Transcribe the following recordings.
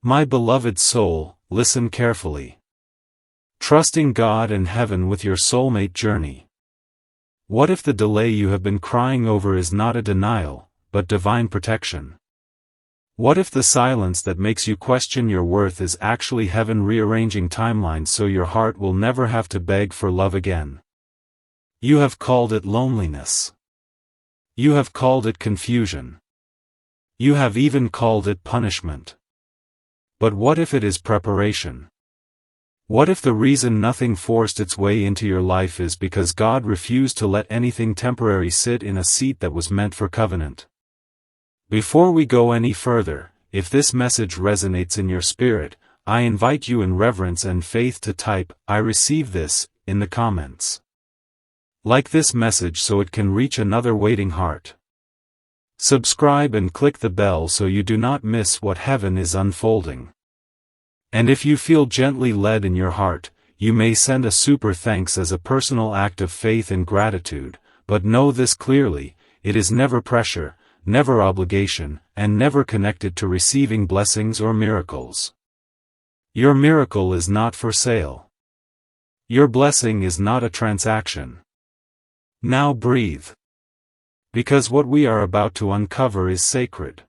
My beloved soul, listen carefully. Trusting God and heaven with your soulmate journey. What if the delay you have been crying over is not a denial, but divine protection? What if the silence that makes you question your worth is actually heaven rearranging timelines so your heart will never have to beg for love again? You have called it loneliness. You have called it confusion. You have even called it punishment. But what if it is preparation? What if the reason nothing forced its way into your life is because God refused to let anything temporary sit in a seat that was meant for covenant? Before we go any further, if this message resonates in your spirit, I invite you in reverence and faith to type, "I receive this," in the comments. Like this message so it can reach another waiting heart. Subscribe and click the bell so you do not miss what heaven is unfolding. And if you feel gently led in your heart, you may send a super thanks as a personal act of faith and gratitude, but know this clearly, it is never pressure, never obligation, and never connected to receiving blessings or miracles. Your miracle is not for sale. Your blessing is not a transaction. Now breathe. Because what we are about to uncover is sacred.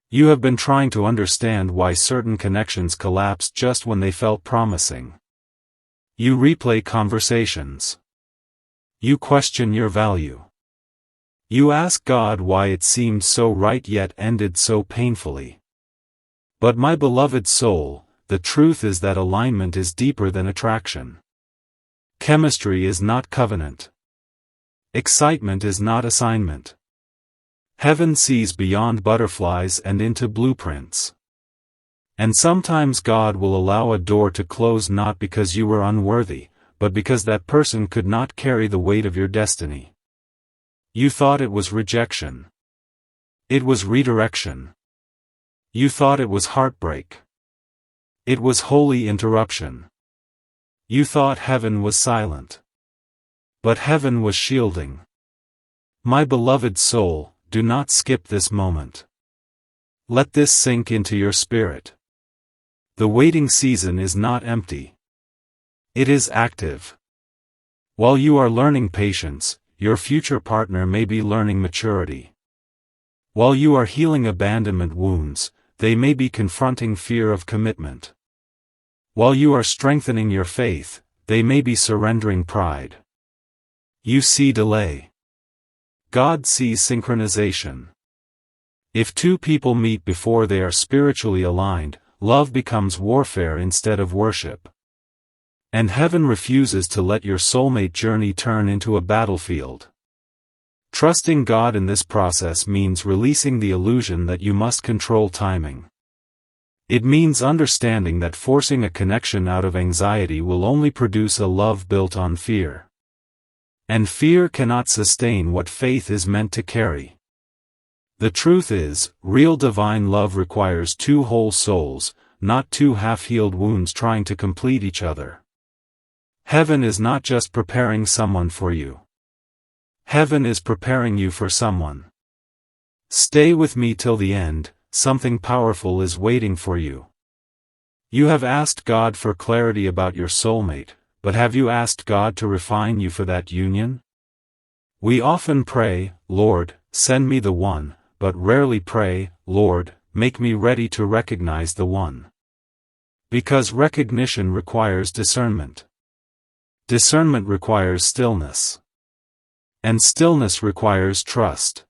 You have been trying to understand why certain connections collapse just when they felt promising. You replay conversations. You question your value. You ask God why it seemed so right yet ended so painfully. But my beloved soul, the truth is that alignment is deeper than attraction. Chemistry is not covenant. Excitement is not assignment. Heaven sees beyond butterflies and into blueprints. And sometimes God will allow a door to close not because you were unworthy, but because that person could not carry the weight of your destiny. You thought it was rejection. It was redirection. You thought it was heartbreak. It was holy interruption. You thought heaven was silent. But heaven was shielding. My beloved soul, do not skip this moment. Let this sink into your spirit. The waiting season is not empty. It is active. While you are learning patience, your future partner may be learning maturity. While you are healing abandonment wounds, they may be confronting fear of commitment. While you are strengthening your faith, they may be surrendering pride. You see delay. God sees synchronization. If two people meet before they are spiritually aligned, love becomes warfare instead of worship. And heaven refuses to let your soulmate journey turn into a battlefield. Trusting God in this process means releasing the illusion that you must control timing. It means understanding that forcing a connection out of anxiety will only produce a love built on fear. And fear cannot sustain what faith is meant to carry. The truth is, real divine love requires two whole souls, not two half-healed wounds trying to complete each other. Heaven is not just preparing someone for you. Heaven is preparing you for someone. Stay with me till the end, something powerful is waiting for you. You have asked God for clarity about your soulmate, but have you asked God to refine you for that union? We often pray, "Lord, send me the one," but rarely pray, "Lord, make me ready to recognize the one." Because recognition requires discernment. Discernment requires stillness. And stillness requires trust.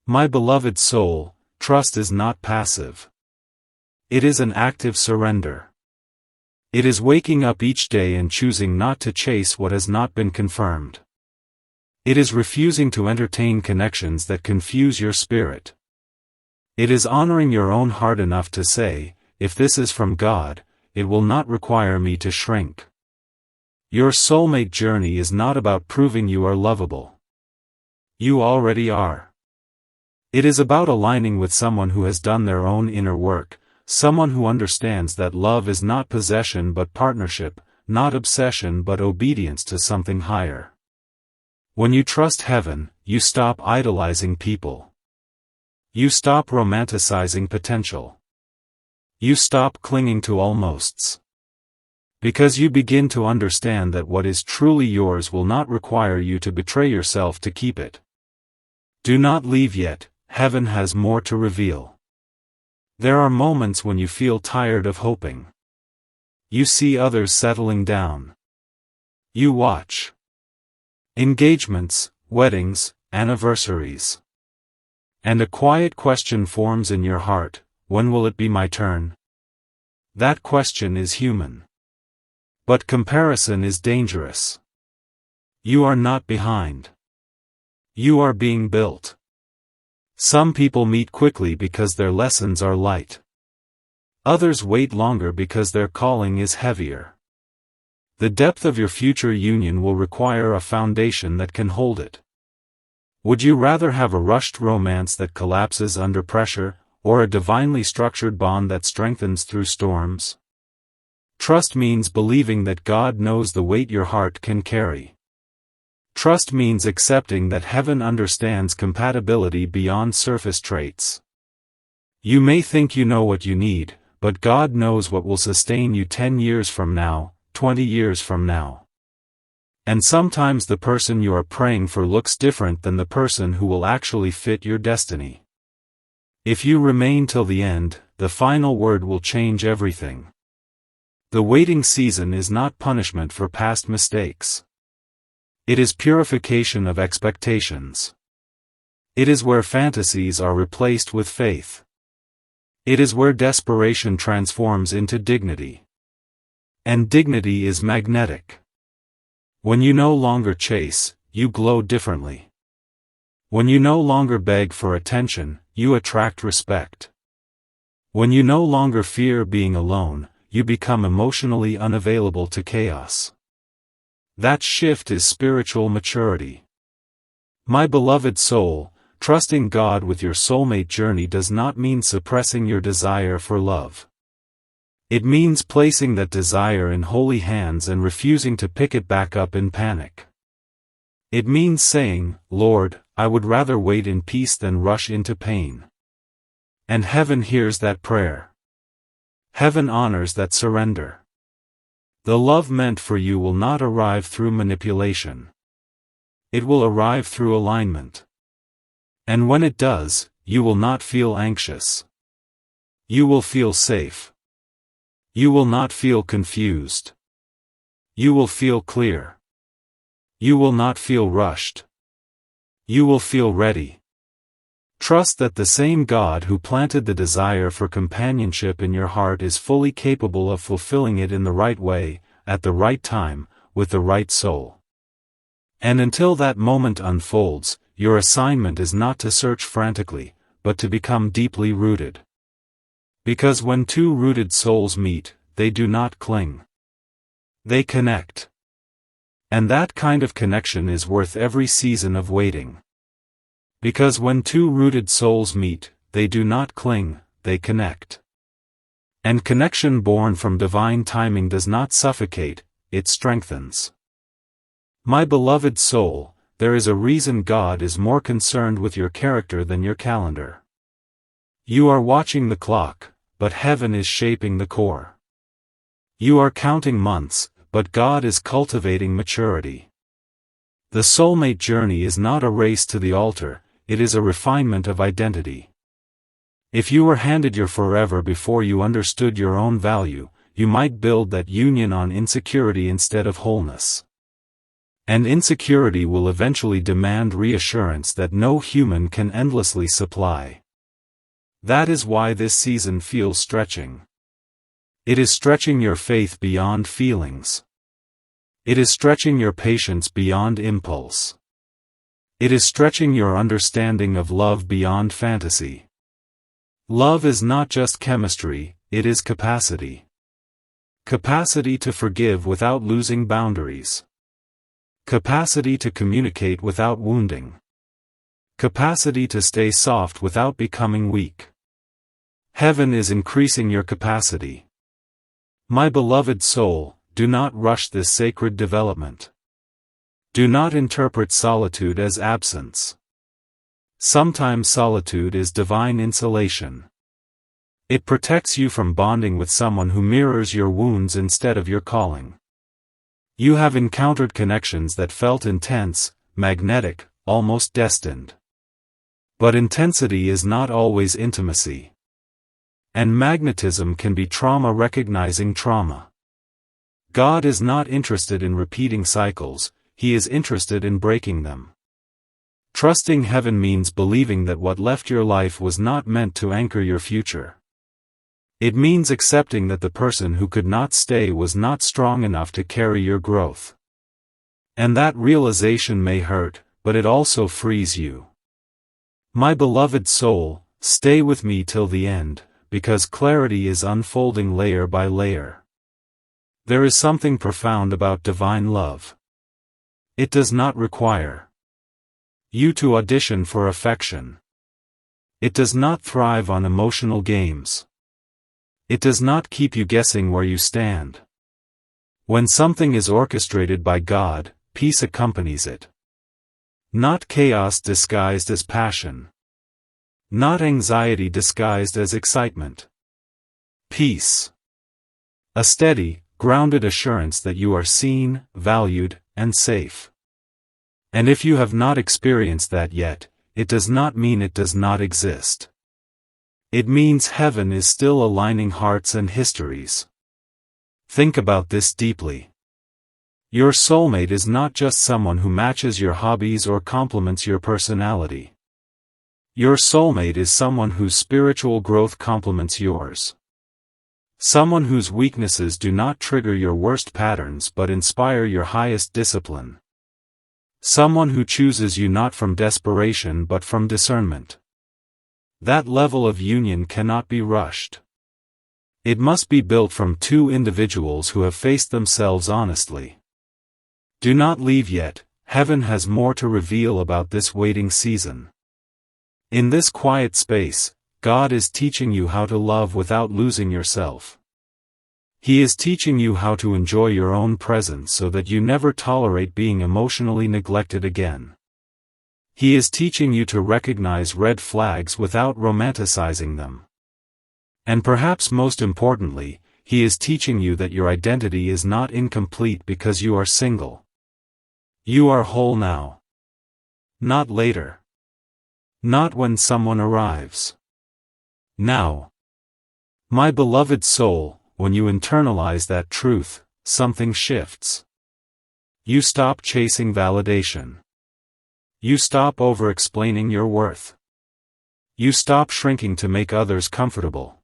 My beloved soul, trust is not passive. It is an active surrender. It is waking up each day and choosing not to chase what has not been confirmed. It is refusing to entertain connections that confuse your spirit. It is honoring your own heart enough to say, if this is from God, it will not require me to shrink. Your soulmate journey is not about proving you are lovable. You already are. It is about aligning with someone who has done their own inner work, someone who understands that love is not possession but partnership, not obsession but obedience to something higher. When you trust heaven, you stop idolizing people. You stop romanticizing potential. You stop clinging to almosts. Because you begin to understand that what is truly yours will not require you to betray yourself to keep it. Do not leave yet, heaven has more to reveal. There are moments when you feel tired of hoping. You see others settling down. You watch engagements, weddings, anniversaries. And a quiet question forms in your heart, when will it be my turn? That question is human. But comparison is dangerous. You are not behind. You are being built. Some people meet quickly because their lessons are light. Others wait longer because their calling is heavier. The depth of your future union will require a foundation that can hold it. Would you rather have a rushed romance that collapses under pressure, or a divinely structured bond that strengthens through storms? Trust means believing that God knows the weight your heart can carry. Trust means accepting that heaven understands compatibility beyond surface traits. You may think you know what you need, but God knows what will sustain you 10 years from now, 20 years from now. And sometimes the person you are praying for looks different than the person who will actually fit your destiny. If you remain till the end, the final word will change everything. The waiting season is not punishment for past mistakes. It is purification of expectations. It is where fantasies are replaced with faith. It is where desperation transforms into dignity. And dignity is magnetic. When you no longer chase, you glow differently. When you no longer beg for attention, you attract respect. When you no longer fear being alone, you become emotionally unavailable to chaos. That shift is spiritual maturity. My beloved soul, trusting God with your soulmate journey does not mean suppressing your desire for love. It means placing that desire in holy hands and refusing to pick it back up in panic. It means saying, Lord, I would rather wait in peace than rush into pain. And heaven hears that prayer. Heaven honors that surrender. The love meant for you will not arrive through manipulation. It will arrive through alignment. And when it does, you will not feel anxious. You will feel safe. You will not feel confused. You will feel clear. You will not feel rushed. You will feel ready. Trust that the same God who planted the desire for companionship in your heart is fully capable of fulfilling it in the right way, at the right time, with the right soul. And until that moment unfolds, your assignment is not to search frantically, but to become deeply rooted. Because when two rooted souls meet, they do not cling. They connect. And that kind of connection is worth every season of waiting. Because when two rooted souls meet, they do not cling, they connect. And connection born from divine timing does not suffocate, it strengthens. My beloved soul, there is a reason God is more concerned with your character than your calendar. You are watching the clock, but heaven is shaping the core. You are counting months, but God is cultivating maturity. The soulmate journey is not a race to the altar, it is a refinement of identity. If you were handed your forever before you understood your own value, you might build that union on insecurity instead of wholeness. And insecurity will eventually demand reassurance that no human can endlessly supply. That is why this season feels stretching. It is stretching your faith beyond feelings. It is stretching your patience beyond impulse. It is stretching your understanding of love beyond fantasy. Love is not just chemistry, it is capacity. Capacity to forgive without losing boundaries. Capacity to communicate without wounding. Capacity to stay soft without becoming weak. Heaven is increasing your capacity. My beloved soul, do not rush this sacred development. Do not interpret solitude as absence. Sometimes solitude is divine insulation. It protects you from bonding with someone who mirrors your wounds instead of your calling. You have encountered connections that felt intense, magnetic, almost destined. But intensity is not always intimacy. And magnetism can be trauma recognizing trauma. God is not interested in repeating cycles, He is interested in breaking them. Trusting heaven means believing that what left your life was not meant to anchor your future. It means accepting that the person who could not stay was not strong enough to carry your growth. And that realization may hurt, but it also frees you. My beloved soul, stay with me till the end, because clarity is unfolding layer by layer. There is something profound about divine love. It does not require you to audition for affection. It does not thrive on emotional games. It does not keep you guessing where you stand. When something is orchestrated by God, peace accompanies it. Not chaos disguised as passion. Not anxiety disguised as excitement. Peace. A steady, grounded assurance that you are seen, valued, and safe. And if you have not experienced that yet, it does not mean it does not exist. It means heaven is still aligning hearts and histories. Think about this deeply. Your soulmate is not just someone who matches your hobbies or complements your personality. Your soulmate is someone whose spiritual growth complements yours. Someone whose weaknesses do not trigger your worst patterns but inspire your highest discipline. Someone who chooses you not from desperation but from discernment. That level of union cannot be rushed. It must be built from two individuals who have faced themselves honestly. Do not leave yet, heaven has more to reveal about this waiting season. In this quiet space, God is teaching you how to love without losing yourself. He is teaching you how to enjoy your own presence so that you never tolerate being emotionally neglected again. He is teaching you to recognize red flags without romanticizing them. And perhaps most importantly, He is teaching you that your identity is not incomplete because you are single. You are whole now. Not later. Not when someone arrives. Now. My beloved soul, when you internalize that truth, something shifts. You stop chasing validation. You stop over-explaining your worth. You stop shrinking to make others comfortable.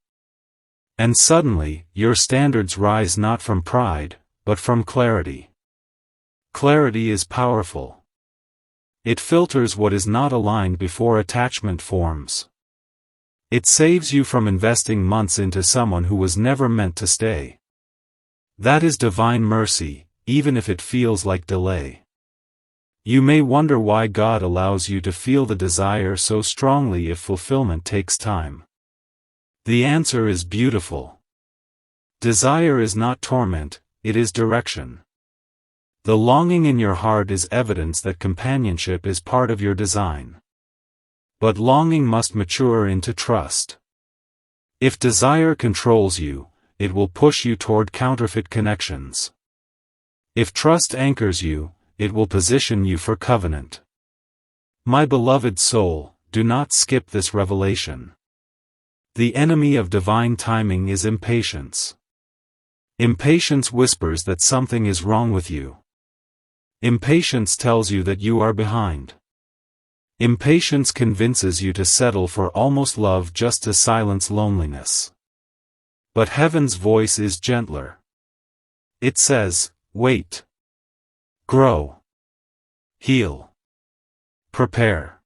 And suddenly, your standards rise not from pride, but from clarity. Clarity is powerful. It filters what is not aligned before attachment forms. It saves you from investing months into someone who was never meant to stay. That is divine mercy, even if it feels like delay. You may wonder why God allows you to feel the desire so strongly if fulfillment takes time. The answer is beautiful. Desire is not torment, it is direction. The longing in your heart is evidence that companionship is part of your design. But longing must mature into trust. If desire controls you, it will push you toward counterfeit connections. If trust anchors you, it will position you for covenant. My beloved soul, do not skip this revelation. The enemy of divine timing is impatience. Impatience whispers that something is wrong with you. Impatience tells you that you are behind. Impatience convinces you to settle for almost love just to silence loneliness. But heaven's voice is gentler. It says, wait. Grow. Heal. Prepare.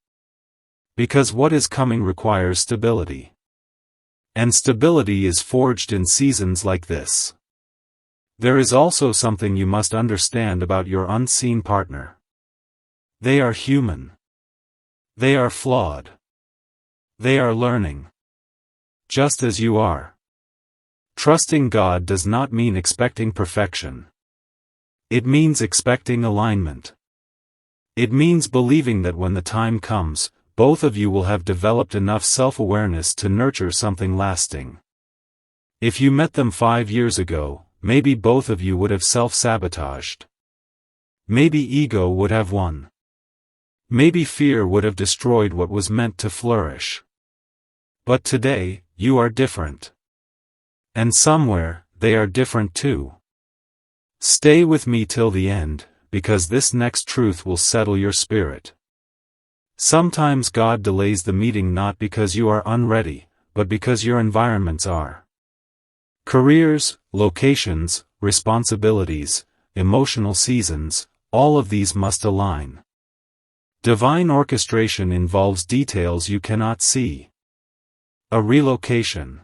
Because what is coming requires stability. And stability is forged in seasons like this. There is also something you must understand about your unseen partner. They are human. They are flawed. They are learning. Just as you are. Trusting God does not mean expecting perfection. It means expecting alignment. It means believing that when the time comes, both of you will have developed enough self-awareness to nurture something lasting. If you met them 5 years ago, maybe both of you would have self-sabotaged. Maybe ego would have won. Maybe fear would have destroyed what was meant to flourish. But today, you are different. And somewhere, they are different too. Stay with me till the end, because this next truth will settle your spirit. Sometimes God delays the meeting not because you are unready, but because your environments are. Careers, locations, responsibilities, emotional seasons, all of these must align. Divine orchestration involves details you cannot see. A relocation.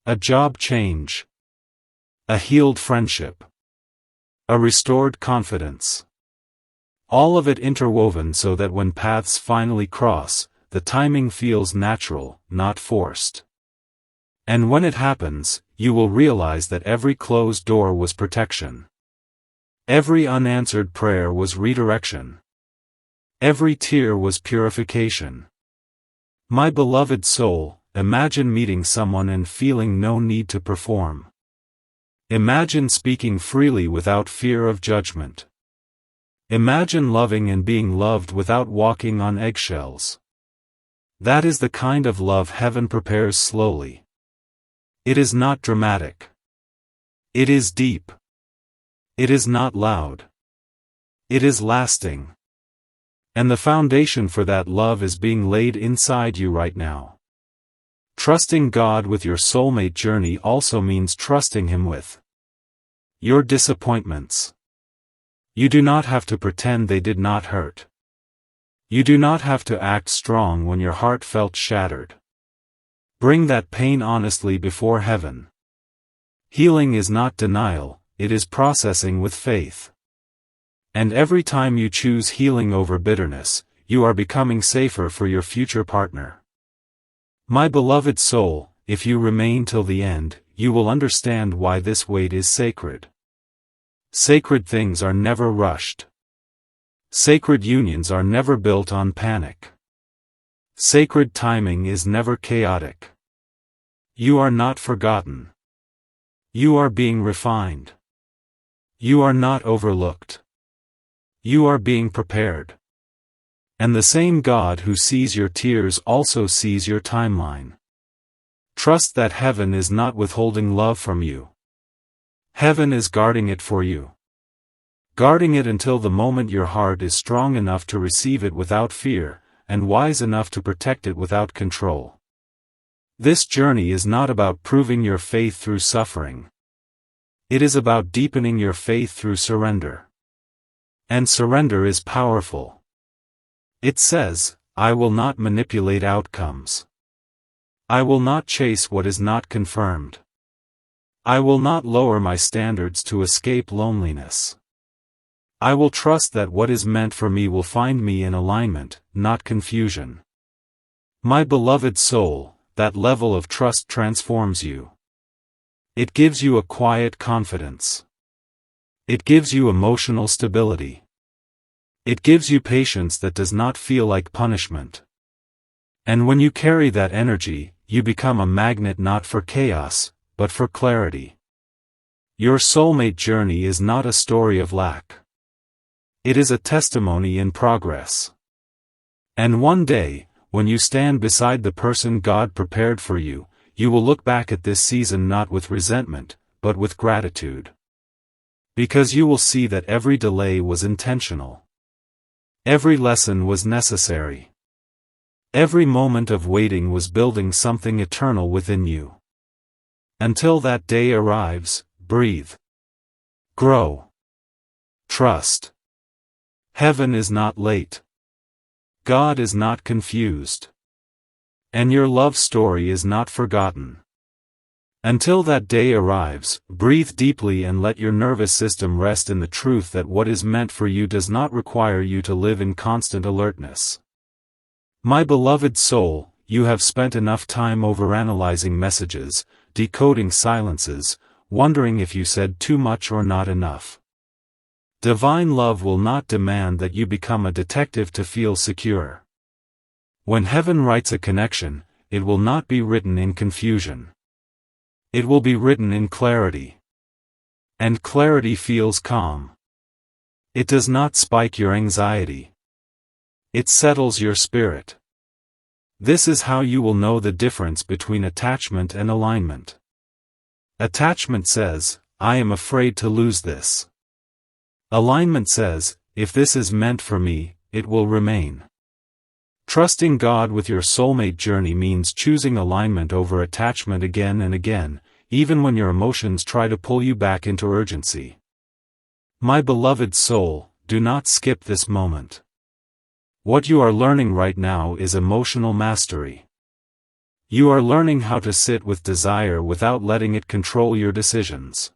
A job change. A healed friendship. A restored confidence. All of it interwoven so that when paths finally cross, the timing feels natural, not forced. And when it happens, you will realize that every closed door was protection. Every unanswered prayer was redirection. Every tear was purification. My beloved soul, imagine meeting someone and feeling no need to perform. Imagine speaking freely without fear of judgment. Imagine loving and being loved without walking on eggshells. That is the kind of love heaven prepares slowly. It is not dramatic. It is deep. It is not loud. It is lasting. And the foundation for that love is being laid inside you right now. Trusting God with your soulmate journey also means trusting Him with your disappointments. You do not have to pretend they did not hurt. You do not have to act strong when your heart felt shattered. Bring that pain honestly before heaven. Healing is not denial, it is processing with faith. And every time you choose healing over bitterness, you are becoming safer for your future partner. My beloved soul, if you remain till the end, you will understand why this wait is sacred. Sacred things are never rushed. Sacred unions are never built on panic. Sacred timing is never chaotic. You are not forgotten. You are being refined. You are not overlooked. You are being prepared. And the same God who sees your tears also sees your timeline. Trust that heaven is not withholding love from you. Heaven is guarding it for you. Guarding it until the moment your heart is strong enough to receive it without fear, and wise enough to protect it without control. This journey is not about proving your faith through suffering. It is about deepening your faith through surrender. And surrender is powerful. It says, I will not manipulate outcomes. I will not chase what is not confirmed. I will not lower my standards to escape loneliness. I will trust that what is meant for me will find me in alignment, not confusion. My beloved soul, that level of trust transforms you. It gives you a quiet confidence. It gives you emotional stability. It gives you patience that does not feel like punishment. And when you carry that energy, you become a magnet not for chaos, but for clarity. Your soulmate journey is not a story of lack. It is a testimony in progress. And one day, when you stand beside the person God prepared for you, you will look back at this season not with resentment, but with gratitude. Because you will see that every delay was intentional. Every lesson was necessary. Every moment of waiting was building something eternal within you. Until that day arrives, breathe. Grow. Trust. Heaven is not late. God is not confused. And your love story is not forgotten. Until that day arrives, breathe deeply and let your nervous system rest in the truth that what is meant for you does not require you to live in constant alertness. My beloved soul, you have spent enough time overanalyzing messages, decoding silences, wondering if you said too much or not enough. Divine love will not demand that you become a detective to feel secure. When heaven writes a connection, it will not be written in confusion. It will be written in clarity. And clarity feels calm. It does not spike your anxiety. It settles your spirit. This is how you will know the difference between attachment and alignment. Attachment says, I am afraid to lose this. Alignment says, if this is meant for me, it will remain. Trusting God with your soulmate journey means choosing alignment over attachment again and again, even when your emotions try to pull you back into urgency. My beloved soul, do not skip this moment. What you are learning right now is emotional mastery. You are learning how to sit with desire without letting it control your decisions.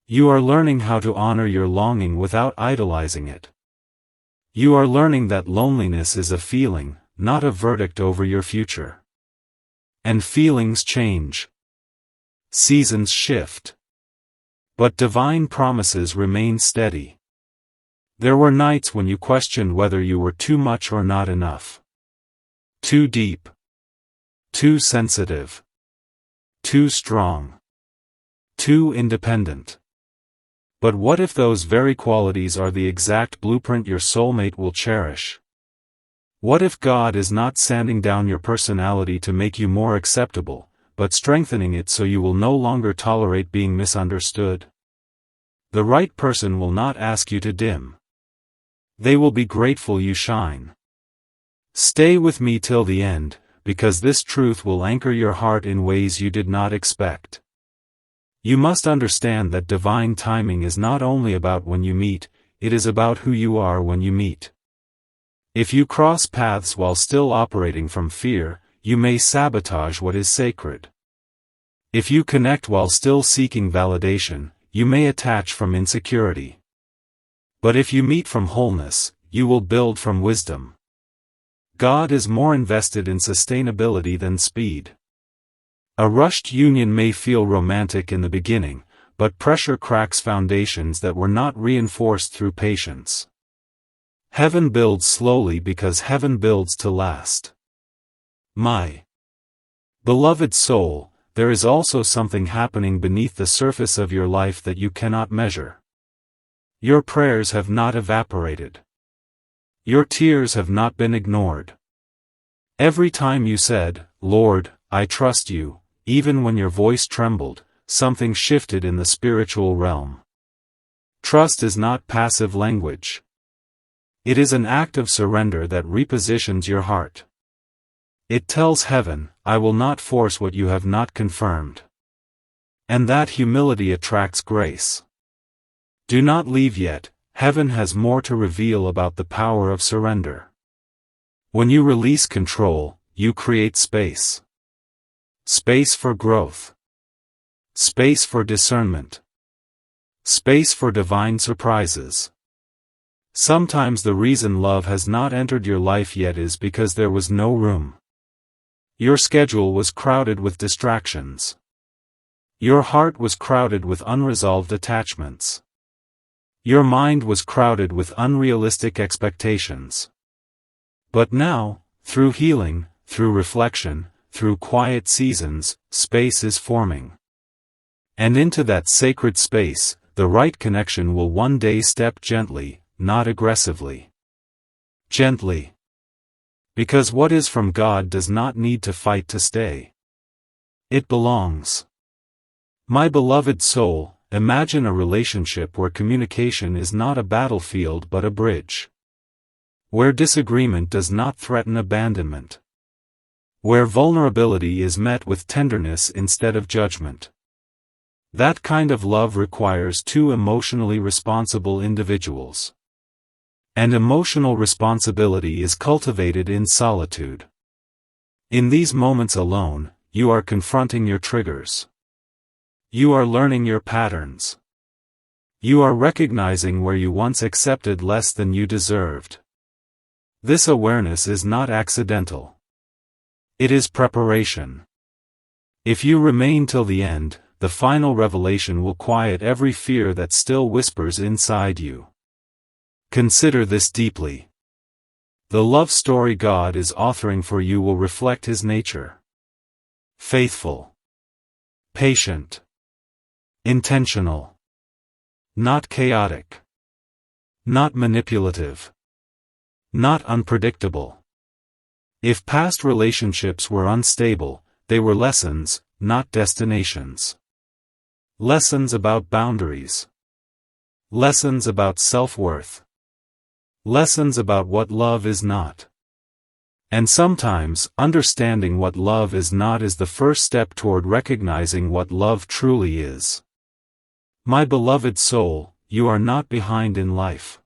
You are learning how to honor your longing without idolizing it. You are learning that loneliness is a feeling, not a verdict over your future. And feelings change. Seasons shift. But divine promises remain steady. There were nights when you questioned whether you were too much or not enough. Too deep. Too sensitive. Too strong. Too independent. But what if those very qualities are the exact blueprint your soulmate will cherish? What if God is not sanding down your personality to make you more acceptable, but strengthening it so you will no longer tolerate being misunderstood? The right person will not ask you to dim. They will be grateful you shine. Stay with me till the end, because this truth will anchor your heart in ways you did not expect. You must understand that divine timing is not only about when you meet, it is about who you are when you meet. If you cross paths while still operating from fear, you may sabotage what is sacred. If you connect while still seeking validation, you may attach from insecurity. But if you meet from wholeness, you will build from wisdom. God is more invested in sustainability than speed. A rushed union may feel romantic in the beginning, but pressure cracks foundations that were not reinforced through patience. Heaven builds slowly because heaven builds to last. My beloved soul, there is also something happening beneath the surface of your life that you cannot measure. Your prayers have not evaporated. Your tears have not been ignored. Every time you said, Lord, I trust you, even when your voice trembled, something shifted in the spiritual realm. Trust is not passive language. It is an act of surrender that repositions your heart. It tells heaven, I will not force what you have not confirmed. And that humility attracts grace. Do not leave yet, heaven has more to reveal about the power of surrender. When you release control, you create space. Space for growth. Space for discernment. Space for divine surprises. Sometimes the reason love has not entered your life yet is because there was no room. Your schedule was crowded with distractions. Your heart was crowded with unresolved attachments. Your mind was crowded with unrealistic expectations. But now, through healing, through reflection, through quiet seasons, space is forming. And into that sacred space, the right connection will one day step gently, not aggressively. Gently. Because what is from God does not need to fight to stay. It belongs. My beloved soul, imagine a relationship where communication is not a battlefield but a bridge. Where disagreement does not threaten abandonment. Where vulnerability is met with tenderness instead of judgment. That kind of love requires two emotionally responsible individuals. And emotional responsibility is cultivated in solitude. In these moments alone, you are confronting your triggers. You are learning your patterns. You are recognizing where you once accepted less than you deserved. This awareness is not accidental. It is preparation. If you remain till the end, the final revelation will quiet every fear that still whispers inside you. Consider this deeply. The love story God is authoring for you will reflect His nature. Faithful. Patient. Intentional. Not chaotic. Not manipulative. Not unpredictable. If past relationships were unstable, they were lessons, not destinations. Lessons about boundaries. Lessons about self-worth. Lessons about what love is not. And sometimes, understanding what love is not is the first step toward recognizing what love truly is. My beloved soul, you are not behind in life.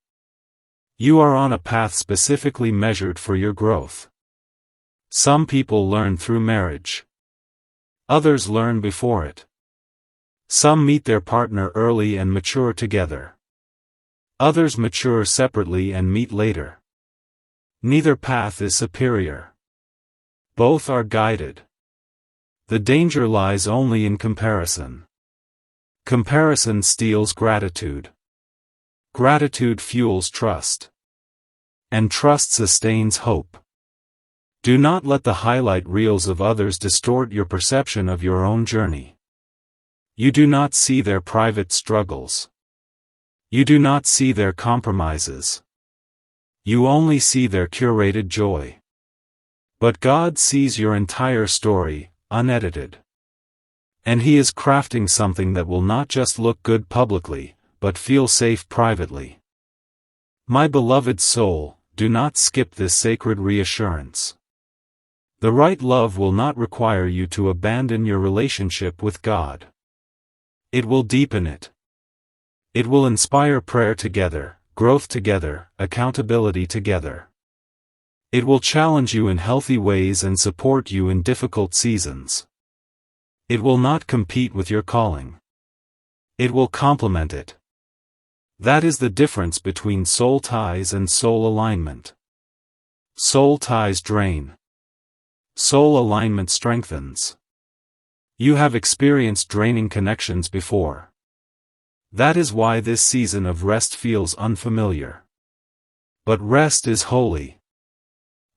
You are on a path specifically measured for your growth. Some people learn through marriage. Others learn before it. Some meet their partner early and mature together. Others mature separately and meet later. Neither path is superior. Both are guided. The danger lies only in comparison. Comparison steals gratitude. Gratitude fuels trust. And trust sustains hope. Do not let the highlight reels of others distort your perception of your own journey. You do not see their private struggles. You do not see their compromises. You only see their curated joy. But God sees your entire story, unedited. And He is crafting something that will not just look good publicly, but feel safe privately. My beloved soul, do not skip this sacred reassurance. The right love will not require you to abandon your relationship with God. It will deepen it. It will inspire prayer together, growth together, accountability together. It will challenge you in healthy ways and support you in difficult seasons. It will not compete with your calling. It will complement it. That is the difference between soul ties and soul alignment. Soul ties drain. Soul alignment strengthens. You have experienced draining connections before. That is why this season of rest feels unfamiliar. But rest is holy.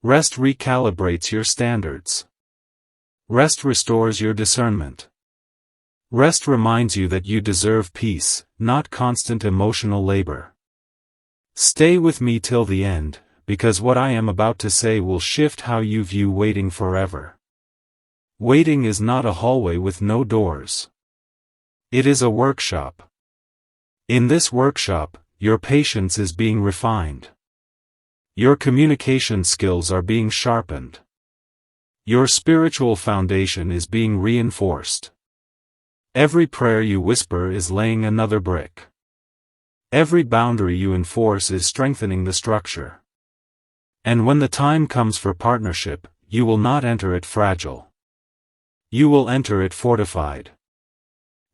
Rest recalibrates your standards. Rest restores your discernment. Rest reminds you that you deserve peace, not constant emotional labor. Stay with me till the end, because what I am about to say will shift how you view waiting forever. Waiting is not a hallway with no doors. It is a workshop. In this workshop, your patience is being refined. Your communication skills are being sharpened. Your spiritual foundation is being reinforced. Every prayer you whisper is laying another brick. Every boundary you enforce is strengthening the structure. And when the time comes for partnership, you will not enter it fragile. You will enter it fortified.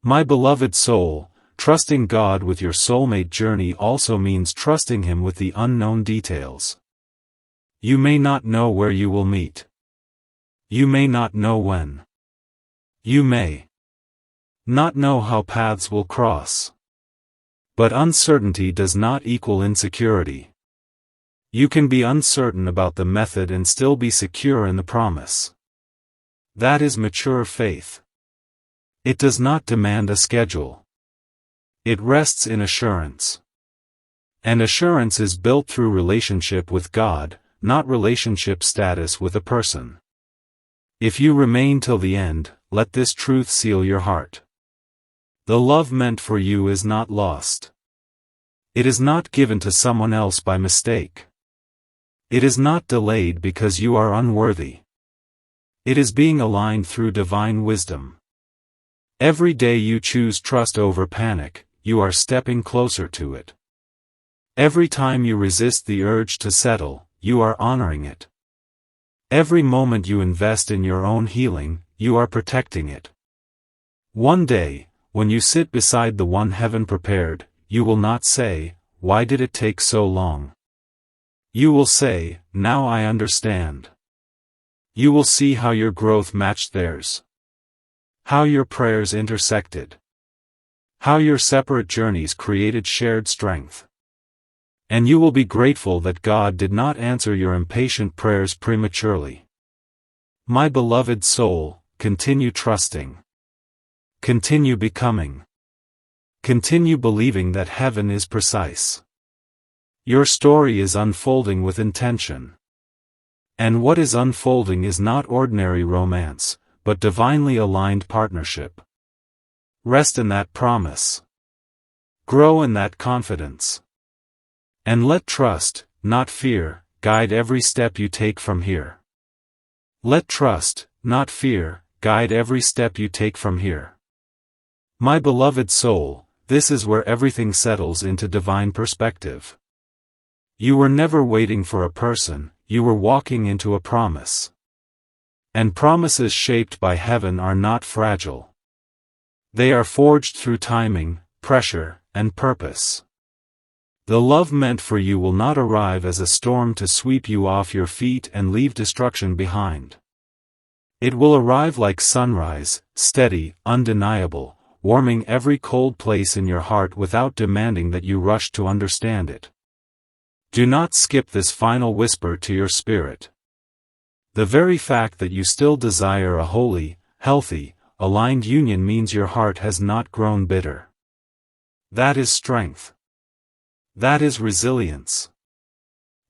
My beloved soul, trusting God with your soulmate journey also means trusting Him with the unknown details. You may not know where you will meet. You may not know when. You may not know how paths will cross. But uncertainty does not equal insecurity. You can be uncertain about the method and still be secure in the promise. That is mature faith. It does not demand a schedule. It rests in assurance. And assurance is built through relationship with God, not relationship status with a person. If you remain till the end, let this truth seal your heart. The love meant for you is not lost. It is not given to someone else by mistake. It is not delayed because you are unworthy. It is being aligned through divine wisdom. Every day you choose trust over panic, you are stepping closer to it. Every time you resist the urge to settle, you are honoring it. Every moment you invest in your own healing, you are protecting it. One day, when you sit beside the one heaven prepared, you will not say, "Why did it take so long?" You will say, "Now I understand." You will see how your growth matched theirs. How your prayers intersected. How your separate journeys created shared strength. And you will be grateful that God did not answer your impatient prayers prematurely. My beloved soul, continue trusting. Continue becoming. Continue believing that heaven is precise. Your story is unfolding with intention. And what is unfolding is not ordinary romance, but divinely aligned partnership. Rest in that promise. Grow in that confidence. And let trust, not fear, guide every step you take from here. Let trust, not fear, guide every step you take from here. My beloved soul, this is where everything settles into divine perspective. You were never waiting for a person, you were walking into a promise. And promises shaped by heaven are not fragile. They are forged through timing, pressure, and purpose. The love meant for you will not arrive as a storm to sweep you off your feet and leave destruction behind. It will arrive like sunrise, steady, undeniable, warming every cold place in your heart without demanding that you rush to understand it. Do not skip this final whisper to your spirit. The very fact that you still desire a holy, healthy, aligned union means your heart has not grown bitter. That is strength. That is resilience.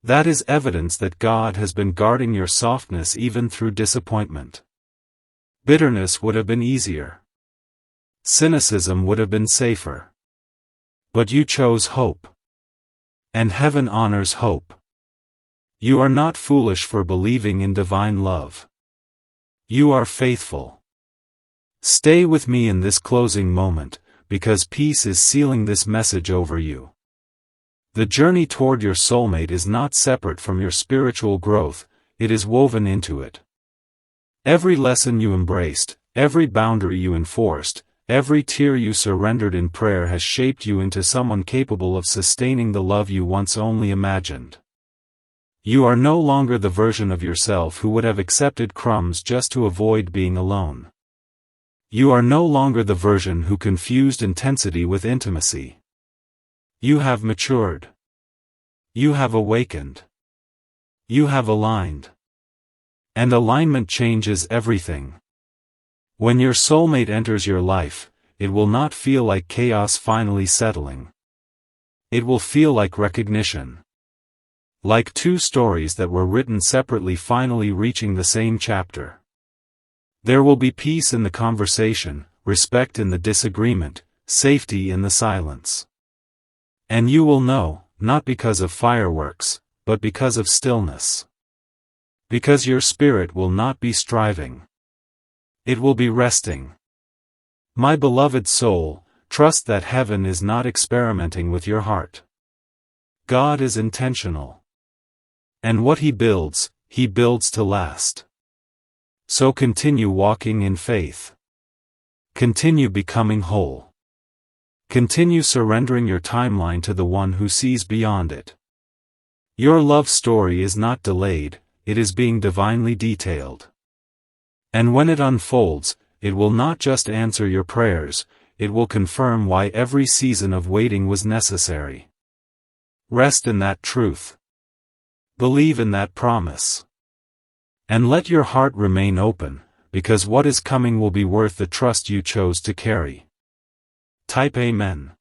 That is evidence that God has been guarding your softness even through disappointment. Bitterness would have been easier. Cynicism would have been safer. But you chose hope. And heaven honors hope. You are not foolish for believing in divine love. You are faithful. Stay with me in this closing moment, because peace is sealing this message over you. The journey toward your soulmate is not separate from your spiritual growth, it is woven into it. Every lesson you embraced, every boundary you enforced, every tear you surrendered in prayer has shaped you into someone capable of sustaining the love you once only imagined. You are no longer the version of yourself who would have accepted crumbs just to avoid being alone. You are no longer the version who confused intensity with intimacy. You have matured. You have awakened. You have aligned. And alignment changes everything. When your soulmate enters your life, it will not feel like chaos finally settling. It will feel like recognition. Like two stories that were written separately finally reaching the same chapter. There will be peace in the conversation, respect in the disagreement, safety in the silence. And you will know, not because of fireworks, but because of stillness. Because your spirit will not be striving. It will be resting. My beloved soul, trust that heaven is not experimenting with your heart. God is intentional. And what He builds to last. So continue walking in faith. Continue becoming whole. Continue surrendering your timeline to the one who sees beyond it. Your love story is not delayed, it is being divinely detailed. And when it unfolds, it will not just answer your prayers, it will confirm why every season of waiting was necessary. Rest in that truth. Believe in that promise. And let your heart remain open, because what is coming will be worth the trust you chose to carry. Type Amen.